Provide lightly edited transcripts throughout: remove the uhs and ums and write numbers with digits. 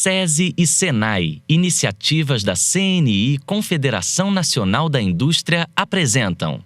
SESI e SENAI, iniciativas da CNI, Confederação Nacional da Indústria, apresentam.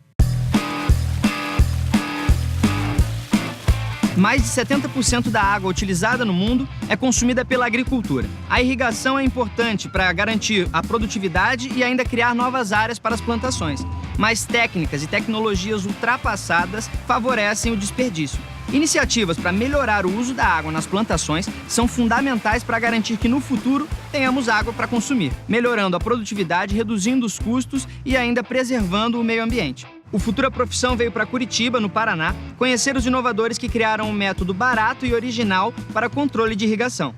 Mais de 70% da água utilizada no mundo é consumida pela agricultura. A irrigação é importante para garantir a produtividade e ainda criar novas áreas para as plantações. Mas técnicas e tecnologias ultrapassadas favorecem o desperdício. Iniciativas para melhorar o uso da água nas plantações são fundamentais para garantir que no futuro tenhamos água para consumir, melhorando a produtividade, reduzindo os custos e ainda preservando o meio ambiente. O Futura Profissão veio para Curitiba, no Paraná, conhecer os inovadores que criaram um método barato e original para controle de irrigação.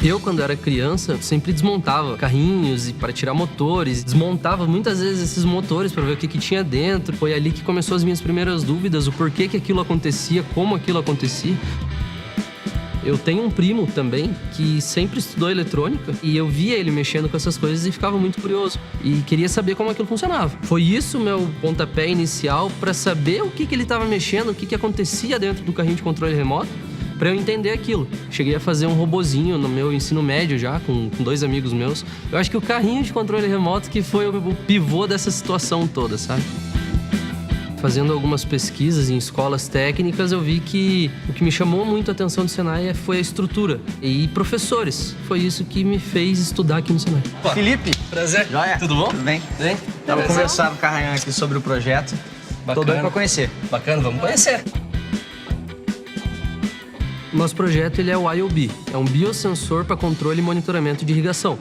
Eu, quando era criança, sempre desmontava carrinhos para tirar motores, desmontava muitas vezes esses motores para ver o que tinha dentro. Foi ali que começou as minhas primeiras dúvidas, o porquê que aquilo acontecia, como aquilo acontecia. Eu tenho um primo também que sempre estudou eletrônica e eu via ele mexendo com essas coisas e ficava muito curioso e queria saber como aquilo funcionava. Foi isso meu pontapé inicial para saber o que ele estava mexendo, o que acontecia dentro do carrinho de controle remoto, para eu entender aquilo. Cheguei a fazer um robozinho no meu ensino médio já, com 2 amigos meus. Eu acho que o carrinho de controle remoto que foi o pivô dessa situação toda, sabe? Fazendo algumas pesquisas em escolas técnicas, eu vi que o que me chamou muito a atenção do Senai foi a estrutura e professores. Foi isso que me fez estudar aqui no Senai. Felipe, prazer. Joia? Tudo bom? Tudo bem? Bem? Tava conversando com a Rayan aqui sobre o projeto. Tô doido pra conhecer. Bacana, vamos conhecer. Nosso projeto ele é o IoB, é um biosensor para controle e monitoramento de irrigação.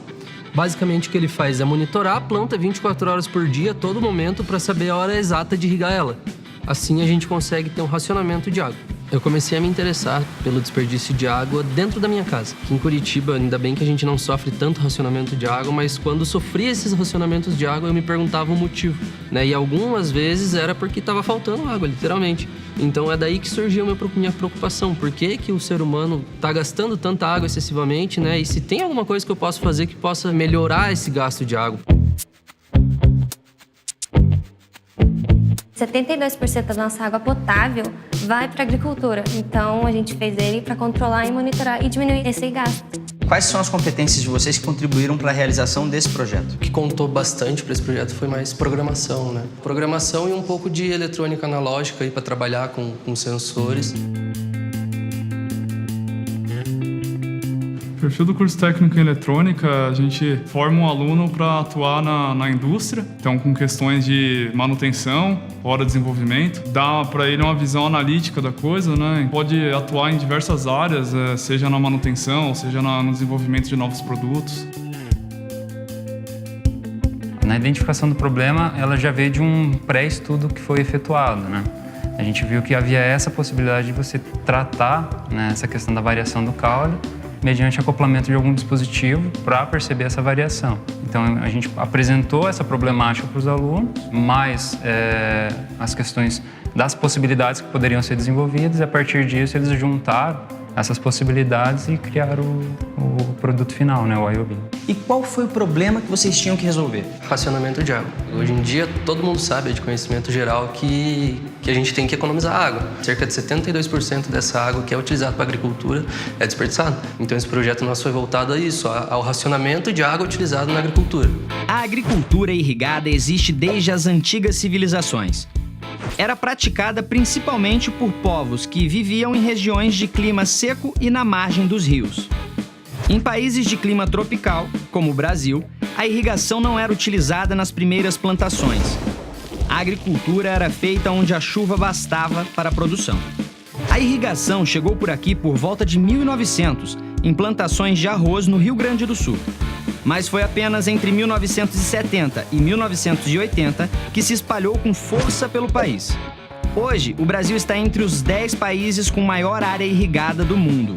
Basicamente o que ele faz é monitorar a planta 24 horas por dia, a todo momento, para saber a hora exata de irrigar ela. Assim a gente consegue ter um racionamento de água. Eu comecei a me interessar pelo desperdício de água dentro da minha casa. Aqui em Curitiba, ainda bem que a gente não sofre tanto racionamento de água, mas quando sofria esses racionamentos de água, eu me perguntava o motivo, né? E algumas vezes era porque estava faltando água, literalmente. Então é daí que surgiu a minha preocupação. Por que o ser humano está gastando tanta água excessivamente, né? E se tem alguma coisa que eu posso fazer que possa melhorar esse gasto de água? 72% da nossa água potável vai para a agricultura. Então, a gente fez ele para controlar e monitorar e diminuir esse gasto. Quais são as competências de vocês que contribuíram para a realização desse projeto? O que contou bastante para esse projeto foi mais programação, né? Programação e um pouco de eletrônica analógica para trabalhar com sensores. O perfil do curso técnico em eletrônica, a gente forma um aluno para atuar na indústria, então com questões de manutenção, hora de desenvolvimento, dá para ele uma visão analítica da coisa, né? Pode atuar em diversas áreas, seja na manutenção, seja no desenvolvimento de novos produtos. Na identificação do problema, ela já veio de um pré-estudo que foi efetuado, né? A gente viu que havia essa possibilidade de você tratar, né, essa questão da variação do caule mediante acoplamento de algum dispositivo para perceber essa variação. Então, a gente apresentou essa problemática para os alunos, mais as questões das possibilidades que poderiam ser desenvolvidas, e a partir disso eles juntaram essas possibilidades e criaram o produto final, né, o IoB. E qual foi o problema que vocês tinham que resolver? Racionamento de água. Hoje em dia, todo mundo sabe, é de conhecimento geral, que a gente tem que economizar água. Cerca de 72% dessa água que é utilizada para a agricultura é desperdiçada. Então, esse projeto nosso foi voltado a isso, ao racionamento de água utilizada na agricultura. A agricultura irrigada existe desde as antigas civilizações. Era praticada principalmente por povos que viviam em regiões de clima seco e na margem dos rios. Em países de clima tropical, como o Brasil, a irrigação não era utilizada nas primeiras plantações. A agricultura era feita onde a chuva bastava para a produção. A irrigação chegou por aqui por volta de 1900, em plantações de arroz no Rio Grande do Sul. mas foi apenas entre 1970 e 1980 que se espalhou com força pelo país. Hoje, o Brasil está entre os 10 países com maior área irrigada do mundo.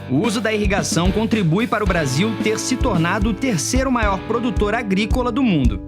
O uso da irrigação contribui para o Brasil ter se tornado o terceiro maior produtor agrícola do mundo.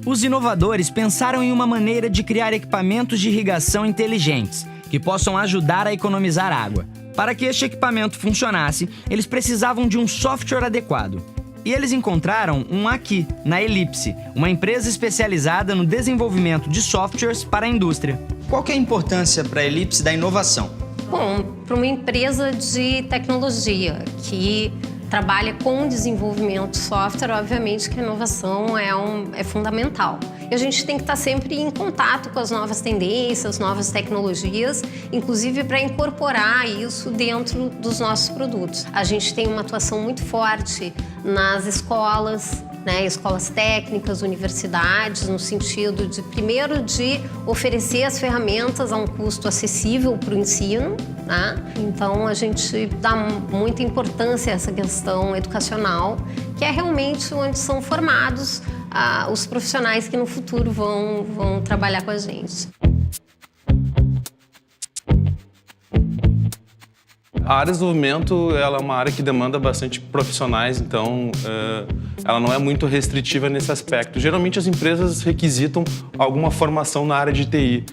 Os inovadores pensaram em uma maneira de criar equipamentos de irrigação inteligentes, que possam ajudar a economizar água. Para que este equipamento funcionasse, eles precisavam de um software adequado. E eles encontraram um aqui, na Ellipse, uma empresa especializada no desenvolvimento de softwares para a indústria. Qual que é a importância para a Ellipse da inovação? Bom, para uma empresa de tecnologia que trabalha com desenvolvimento de software, obviamente que a inovação é fundamental. E a gente tem que estar sempre em contato com as novas tendências, novas tecnologias, inclusive para incorporar isso dentro dos nossos produtos. A gente tem uma atuação muito forte nas escolas, escolas técnicas, universidades, no sentido de, primeiro, de oferecer as ferramentas a um custo acessível para o ensino, Então, a gente dá muita importância a essa questão educacional, que é realmente onde são formados os profissionais que no futuro vão trabalhar com a gente. A área de desenvolvimento ela é uma área que demanda bastante profissionais, então ela não é muito restritiva nesse aspecto. Geralmente as empresas requisitam alguma formação na área de TI.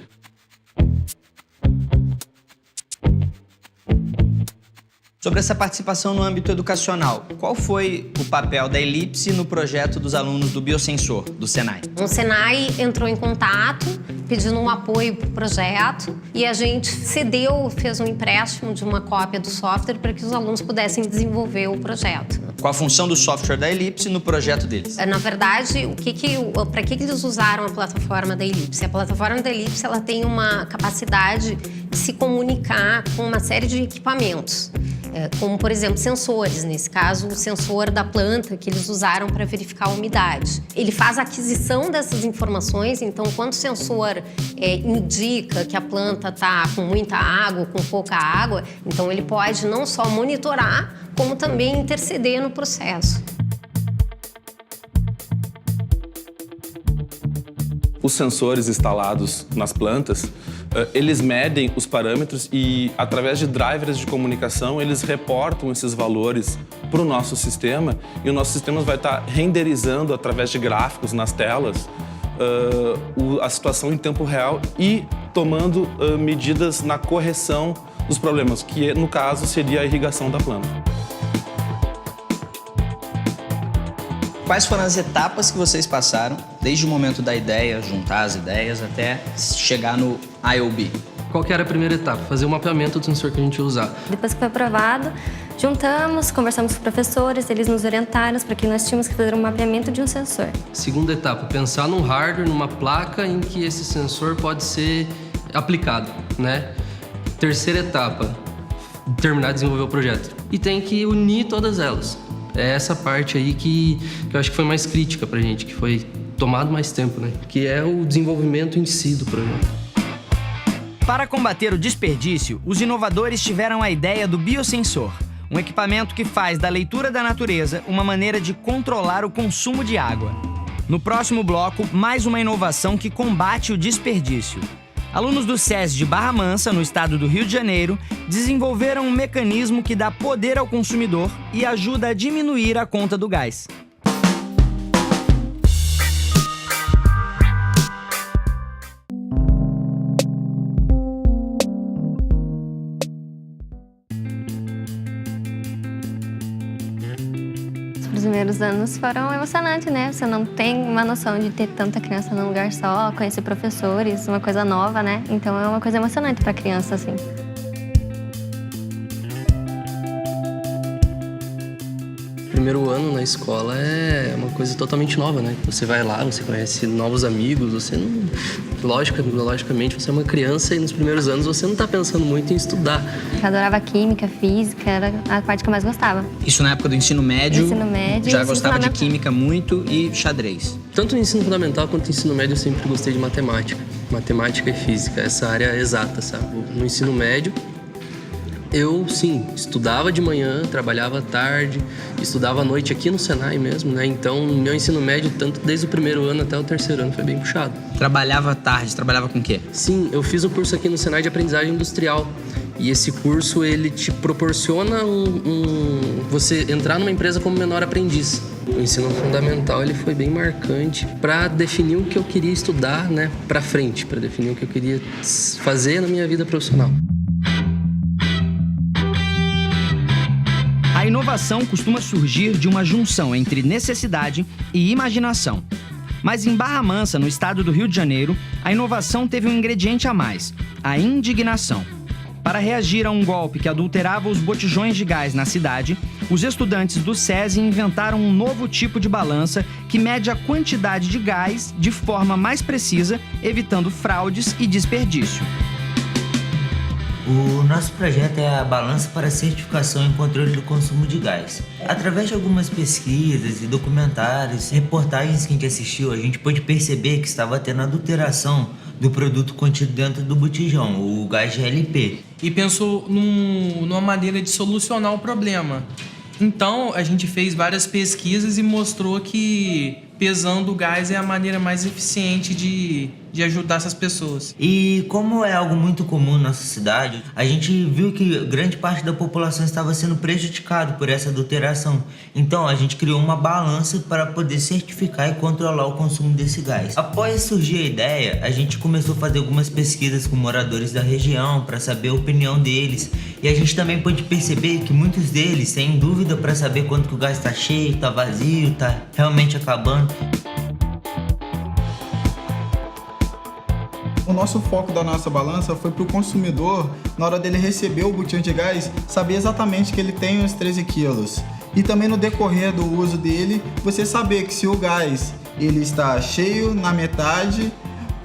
Sobre essa participação no âmbito educacional, qual foi o papel da Ellipse no projeto dos alunos do Biosensor, do Senai? O Senai entrou em contato, pedindo um apoio para o projeto, e a gente fez um empréstimo de uma cópia do software para que os alunos pudessem desenvolver o projeto. Qual a função do software da Ellipse no projeto deles? Na verdade, para que eles usaram a plataforma da Ellipse? A plataforma da Ellipse ela tem uma capacidade de se comunicar com uma série de equipamentos. Como, por exemplo, sensores. Nesse caso, o sensor da planta que eles usaram para verificar a umidade. Ele faz a aquisição dessas informações, então, quando o sensor indica que a planta está com muita água ou com pouca água, então ele pode não só monitorar, como também interceder no processo. Os sensores instalados nas plantas, eles medem os parâmetros e, através de drivers de comunicação, eles reportam esses valores para o nosso sistema e o nosso sistema vai estar renderizando, através de gráficos nas telas, a situação em tempo real e tomando medidas na correção dos problemas, que no caso seria a irrigação da planta. Quais foram as etapas que vocês passaram, desde o momento da ideia, juntar as ideias, até chegar no IOB? Qual que era a primeira etapa? Fazer o mapeamento do sensor que a gente ia usar. Depois que foi aprovado, juntamos, conversamos com os professores, eles nos orientaram para que nós tínhamos que fazer um mapeamento de um sensor. Segunda etapa, pensar num hardware, numa placa em que esse sensor pode ser aplicado, Terceira etapa, terminar de desenvolver o projeto. E tem que unir todas elas. É essa parte aí que eu acho que foi mais crítica pra gente, que foi tomado mais tempo, Que é o desenvolvimento em si do projeto. Para combater o desperdício, os inovadores tiveram a ideia do Biosensor, um equipamento que faz da leitura da natureza uma maneira de controlar o consumo de água. No próximo bloco, mais uma inovação que combate o desperdício. Alunos do SES de Barra Mansa, no estado do Rio de Janeiro, desenvolveram um mecanismo que dá poder ao consumidor e ajuda a diminuir a conta do gás. Os primeiros anos foram emocionantes, Você não tem uma noção de ter tanta criança num lugar só, conhecer professores, uma coisa nova, Então é uma coisa emocionante para a criança, assim. Primeiro ano na escola é uma coisa totalmente nova, Você vai lá, você conhece novos amigos, você não... Logicamente, você é uma criança e nos primeiros anos você não está pensando muito em estudar. Eu adorava química, física, era a parte que eu mais gostava. Isso na época do ensino médio? Ensino médio. Já gostava de química muito e xadrez? Tanto no ensino fundamental quanto no ensino médio eu sempre gostei de matemática. Matemática e física, essa área exata, sabe? No ensino médio, Eu, sim, estudava de manhã, trabalhava à tarde, estudava à noite aqui no Senai mesmo, né? Então, meu ensino médio, tanto desde o primeiro ano até o terceiro ano, foi bem puxado. Trabalhava à tarde, trabalhava com o quê? Sim, eu fiz um curso aqui no Senai de aprendizagem industrial. E esse curso, ele te proporciona você entrar numa empresa como menor aprendiz. O ensino fundamental, ele foi bem marcante para definir o que eu queria estudar, né, para frente, para definir o que eu queria fazer na minha vida profissional. A inovação costuma surgir de uma junção entre necessidade e imaginação. Mas em Barra Mansa, no estado do Rio de Janeiro, a inovação teve um ingrediente a mais: a indignação. Para reagir a um golpe que adulterava os botijões de gás na cidade, os estudantes do SESI inventaram um novo tipo de balança que mede a quantidade de gás de forma mais precisa, evitando fraudes e desperdício. O nosso projeto é a balança para certificação e controle do consumo de gás. Através de algumas pesquisas e documentários, reportagens que a gente assistiu, a gente pôde perceber que estava tendo adulteração do produto contido dentro do botijão, o gás GLP. E pensou numa maneira de solucionar o problema. Então, a gente fez várias pesquisas e mostrou que pesando o gás é a maneira mais eficiente de ajudar essas pessoas. E como é algo muito comum na nossa cidade, a gente viu que grande parte da população estava sendo prejudicada por essa adulteração. Então, a gente criou uma balança para poder certificar e controlar o consumo desse gás. Após surgir a ideia, a gente começou a fazer algumas pesquisas com moradores da região para saber a opinião deles. E a gente também pôde perceber que muitos deles têm dúvida para saber quanto que o gás está cheio, está vazio, está realmente acabando. O nosso foco da nossa balança foi para o consumidor, na hora dele receber o botijão de gás, saber exatamente que ele tem os 13 quilos. E também no decorrer do uso dele, você saber que se o gás ele está cheio, na metade,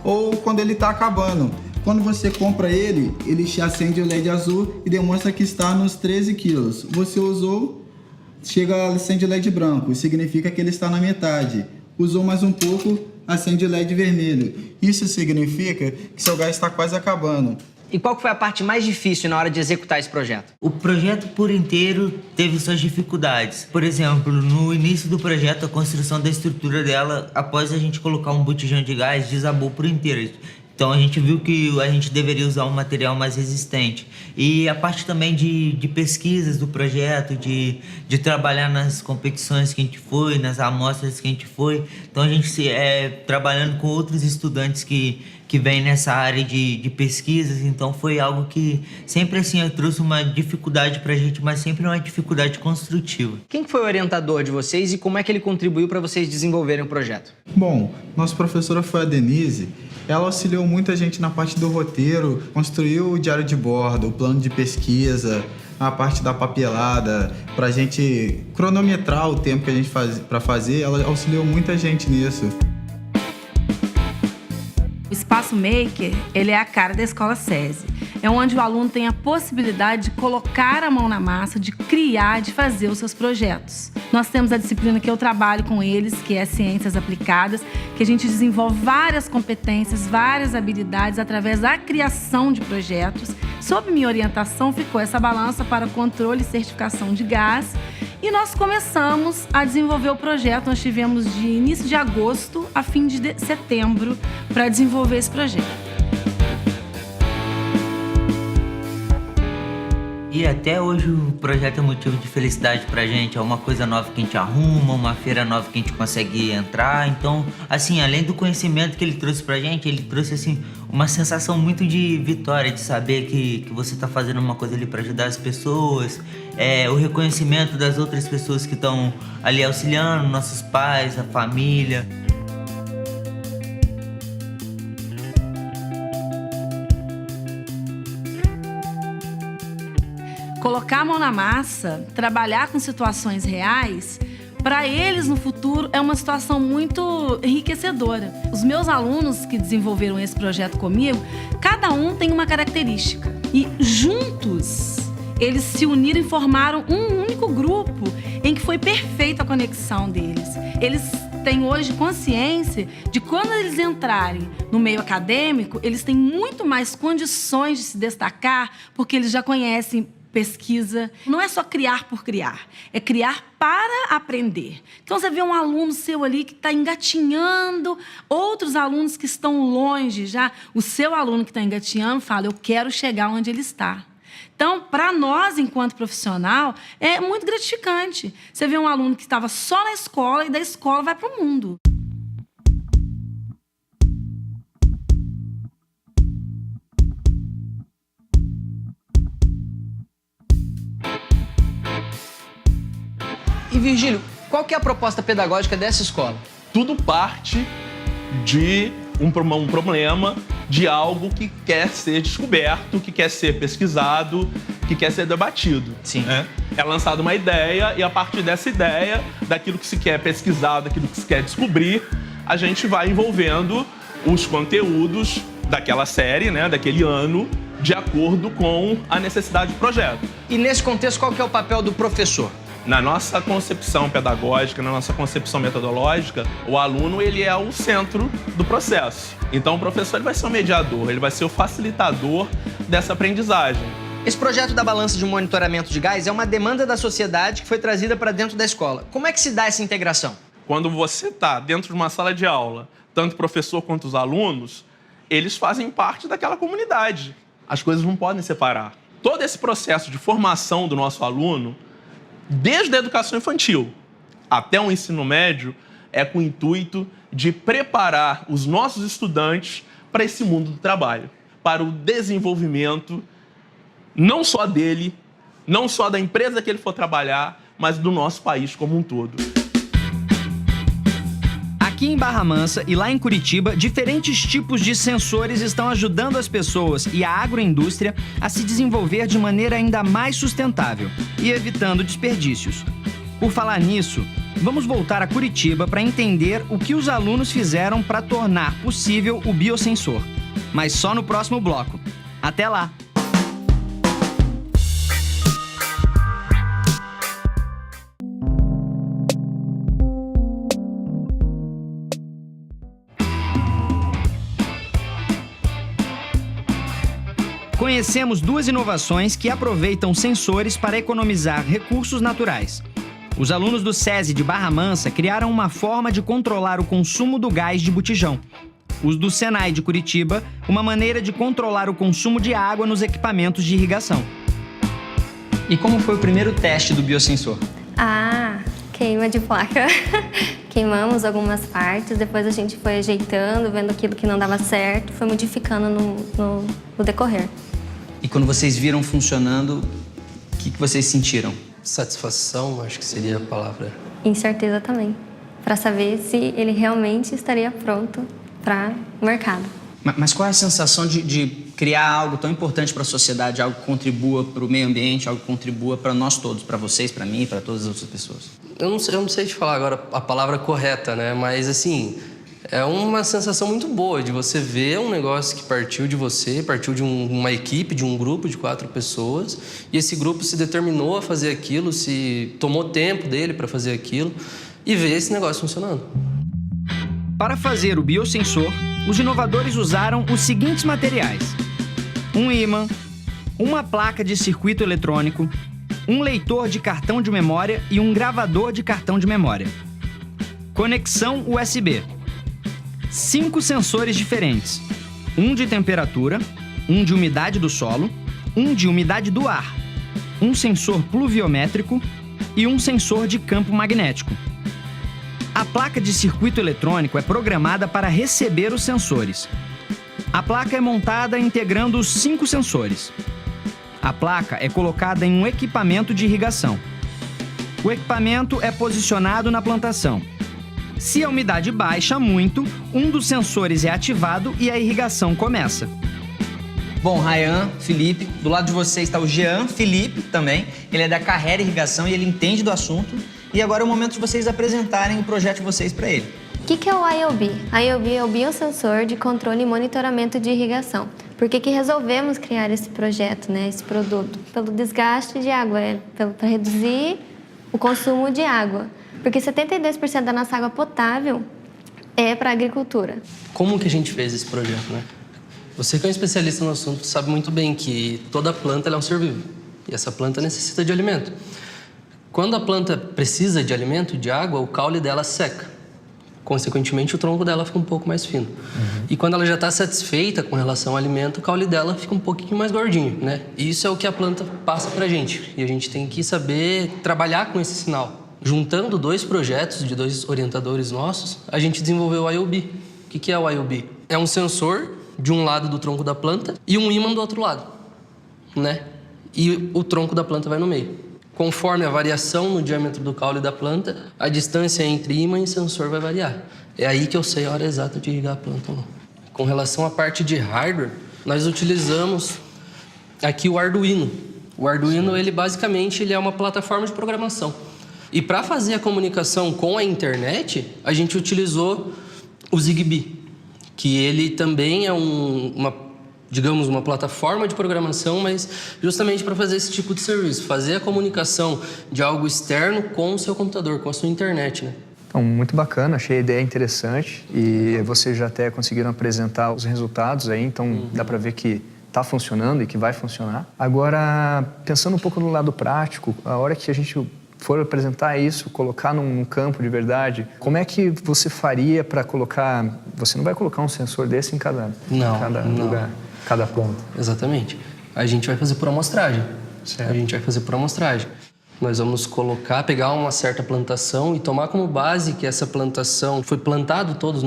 ou quando ele está acabando. Quando você compra ele acende o LED azul e demonstra que está nos 13 quilos. Você usou, acende o LED branco, significa que ele está na metade. Usou mais um pouco, acende o LED vermelho. Isso significa que seu gás está quase acabando. E qual foi a parte mais difícil na hora de executar esse projeto? O projeto por inteiro teve suas dificuldades. Por exemplo, no início do projeto, a construção da estrutura dela, após a gente colocar um botijão de gás, desabou por inteiro. Então a gente viu que a gente deveria usar um material mais resistente. E a parte também de pesquisas do projeto, de trabalhar nas competições que a gente foi, nas amostras que a gente foi. Então a gente trabalhando com outros estudantes que vêm nessa área de pesquisas. Então foi algo que sempre assim trouxe uma dificuldade pra gente, mas sempre uma dificuldade construtiva. Quem foi o orientador de vocês e como é que ele contribuiu para vocês desenvolverem o projeto? Bom, nossa professora foi a Denise. Ela auxiliou muita gente na parte do roteiro, construiu o diário de bordo, o plano de pesquisa, a parte da papelada, para a gente cronometrar o tempo que a gente para fazer. Ela auxiliou muita gente nisso. O Espaço Maker, ele é a cara da Escola SESI. É onde o aluno tem a possibilidade de colocar a mão na massa, de criar, de fazer os seus projetos. Nós temos a disciplina que eu trabalho com eles, que é Ciências Aplicadas, que a gente desenvolve várias competências, várias habilidades através da criação de projetos. Sob minha orientação ficou essa balança para controle e certificação de gás. E nós começamos a desenvolver o projeto. Nós tivemos de início de agosto a fim de setembro para desenvolver esse projeto. E até hoje o projeto é motivo de felicidade pra gente, é uma coisa nova que a gente arruma, uma feira nova que a gente consegue entrar. Então, assim, além do conhecimento que ele trouxe pra gente, ele trouxe, assim, uma sensação muito de vitória, de saber que você tá fazendo uma coisa ali pra ajudar as pessoas, o reconhecimento das outras pessoas que estão ali auxiliando, nossos pais, a família. Colocar a mão na massa, trabalhar com situações reais, para eles no futuro é uma situação muito enriquecedora. Os meus alunos que desenvolveram esse projeto comigo, cada um tem uma característica. E juntos, eles se uniram e formaram um único grupo em que foi perfeita a conexão deles. Eles têm hoje consciência de quando eles entrarem no meio acadêmico, eles têm muito mais condições de se destacar, porque eles já conhecem pesquisa. Não é só criar por criar, é criar para aprender. Então, você vê um aluno seu ali que está engatinhando, outros alunos que estão longe já. O seu aluno que está engatinhando fala, eu quero chegar onde ele está. Então, para nós, enquanto profissional, é muito gratificante. Você vê um aluno que estava só na escola e da escola vai para o mundo. E, Virgílio, qual que é a proposta pedagógica dessa escola? Tudo parte de um problema, de algo que quer ser descoberto, que quer ser pesquisado, que quer ser debatido. Sim. Né? É lançada uma ideia e, a partir dessa ideia, daquilo que se quer pesquisar, daquilo que se quer descobrir, a gente vai envolvendo os conteúdos daquela série, né, daquele ano, de acordo com a necessidade do projeto. E, nesse contexto, qual que é o papel do professor? Na nossa concepção pedagógica, na nossa concepção metodológica, o aluno ele é o centro do processo. Então, o professor ele vai ser o mediador, ele vai ser o facilitador dessa aprendizagem. Esse projeto da balança de monitoramento de gás é uma demanda da sociedade que foi trazida para dentro da escola. Como é que se dá essa integração? Quando você está dentro de uma sala de aula, tanto o professor quanto os alunos, eles fazem parte daquela comunidade. As coisas não podem separar. Todo esse processo de formação do nosso aluno, desde a educação infantil até o ensino médio, é com o intuito de preparar os nossos estudantes para esse mundo do trabalho, para o desenvolvimento não só dele, não só da empresa que ele for trabalhar, mas do nosso país como um todo. Aqui em Barra Mansa e lá em Curitiba, diferentes tipos de sensores estão ajudando as pessoas e a agroindústria a se desenvolver de maneira ainda mais sustentável e evitando desperdícios. Por falar nisso, vamos voltar a Curitiba para entender o que os alunos fizeram para tornar possível o biosensor. Mas só no próximo bloco. Até lá! Conhecemos duas inovações que aproveitam sensores para economizar recursos naturais. Os alunos do SESI de Barra Mansa criaram uma forma de controlar o consumo do gás de botijão. Os do Senai de Curitiba, uma maneira de controlar o consumo de água nos equipamentos de irrigação. E como foi o primeiro teste do biosensor? Queima de placa. Queimamos algumas partes, depois a gente foi ajeitando, vendo aquilo que não dava certo, foi modificando no decorrer. E quando vocês viram funcionando, o que vocês sentiram? Satisfação, acho que seria a palavra. Incerteza também, para saber se ele realmente estaria pronto para o mercado. Mas qual é a sensação de criar algo tão importante para a sociedade, algo que contribua para o meio ambiente, algo que contribua para nós todos, para vocês, para mim, para todas as outras pessoas? Eu não sei te falar agora a palavra correta, né? Mas, assim, é uma sensação muito boa de você ver um negócio que partiu de você, partiu de uma equipe, de um grupo de 4 pessoas, e esse grupo se determinou a fazer aquilo, se tomou tempo dele para fazer aquilo, e ver esse negócio funcionando. Para fazer o biosensor, os inovadores usaram os seguintes materiais: um ímã, uma placa de circuito eletrônico, um leitor de cartão de memória e um gravador de cartão de memória. Conexão USB. 5 sensores diferentes: um de temperatura, um de umidade do solo, um de umidade do ar, um sensor pluviométrico e um sensor de campo magnético. A placa de circuito eletrônico é programada para receber os sensores. A placa é montada integrando os 5 sensores. A placa é colocada em um equipamento de irrigação. O equipamento é posicionado na plantação. Se a umidade baixa muito, um dos sensores é ativado e a irrigação começa. Bom, Ryan, Felipe, do lado de vocês está o Jean Felipe também. Ele é da Carrera Irrigação e ele entende do assunto. E agora é o momento de vocês apresentarem o projeto de vocês para ele. O que é o IoB? IoB é o biosensor de controle e monitoramento de irrigação. Por que resolvemos criar esse projeto, né, esse produto? Pelo desgaste de água, para reduzir o consumo de água. Porque 72% da nossa água potável é para a agricultura. Como que a gente fez esse projeto, né? Você que é um especialista no assunto sabe muito bem que toda planta ela é um ser vivo. E essa planta necessita de alimento. Quando a planta precisa de alimento, de água, o caule dela seca. Consequentemente, o tronco dela fica um pouco mais fino. E quando ela já está satisfeita com relação ao alimento, o caule dela fica um pouquinho mais gordinho, né? E isso é o que a planta passa pra gente. E a gente tem que saber trabalhar com esse sinal. Juntando 2 projetos de 2 orientadores nossos, a gente desenvolveu o IOB. O que é o IOB? É um sensor de um lado do tronco da planta e um ímã do outro lado, né? E o tronco da planta vai no meio. Conforme a variação no diâmetro do caule da planta, a distância entre ímã e sensor vai variar. É aí que eu sei a hora exata de irrigar a planta ou não. Com relação à parte de hardware, nós utilizamos aqui o Arduino. O Arduino, ele basicamente é uma plataforma de programação. E para fazer a comunicação com a internet, a gente utilizou o Zigbee, que ele também é uma plataforma de programação, mas justamente para fazer esse tipo de serviço, fazer a comunicação de algo externo com o seu computador, com a sua internet, né? Então, muito bacana, achei a ideia interessante e vocês já até conseguiram apresentar os resultados aí, então dá para ver que está funcionando e que vai funcionar. Agora, pensando um pouco no lado prático, a hora que a gente for apresentar isso, colocar num campo de verdade, como é que você faria para colocar... Você não vai colocar um sensor desse em cada lugar, cada planta. Exatamente. A gente vai fazer por amostragem. Certo. A gente vai fazer por amostragem. Nós vamos pegar uma certa plantação e tomar como base que essa plantação foi plantado todos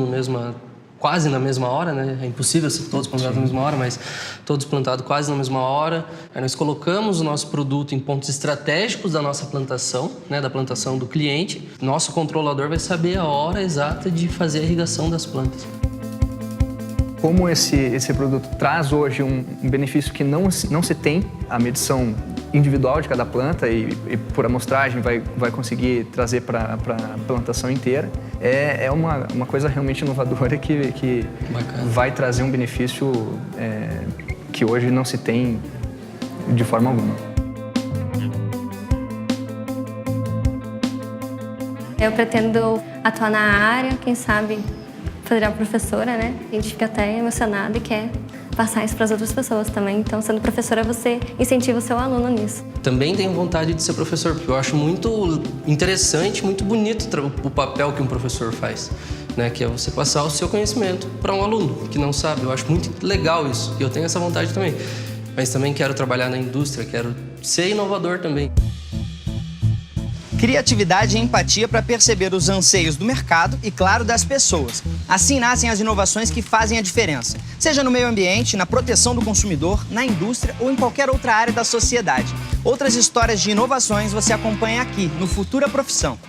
quase na mesma hora, né? É impossível ser todos plantados na mesma hora, mas todos plantados quase na mesma hora. Aí nós colocamos o nosso produto em pontos estratégicos da nossa plantação, né? Da plantação do cliente. Nosso controlador vai saber a hora exata de fazer a irrigação das plantas. Como esse produto traz hoje um benefício que não se tem, a medição individual de cada planta e por amostragem vai conseguir trazer para a plantação inteira, é uma coisa realmente inovadora que vai trazer um benefício que hoje não se tem de forma alguma. Eu pretendo atuar na área, quem sabe virar professora, né? A gente fica até emocionado e quer passar isso para as outras pessoas também. Então, sendo professora, você incentiva o seu aluno nisso. Também tenho vontade de ser professor, porque eu acho muito interessante, muito bonito o papel que um professor faz, né? Que é você passar o seu conhecimento para um aluno que não sabe. Eu acho muito legal isso, e eu tenho essa vontade também. Mas também quero trabalhar na indústria, quero ser inovador também. Criatividade e empatia para perceber os anseios do mercado e, claro, das pessoas. Assim nascem as inovações que fazem a diferença, seja no meio ambiente, na proteção do consumidor, na indústria ou em qualquer outra área da sociedade. Outras histórias de inovações você acompanha aqui, no Futura Profissão.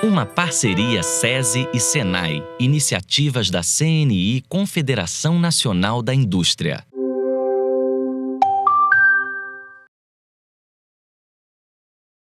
Uma parceria SESI e SENAI, iniciativas da CNI, Confederação Nacional da Indústria.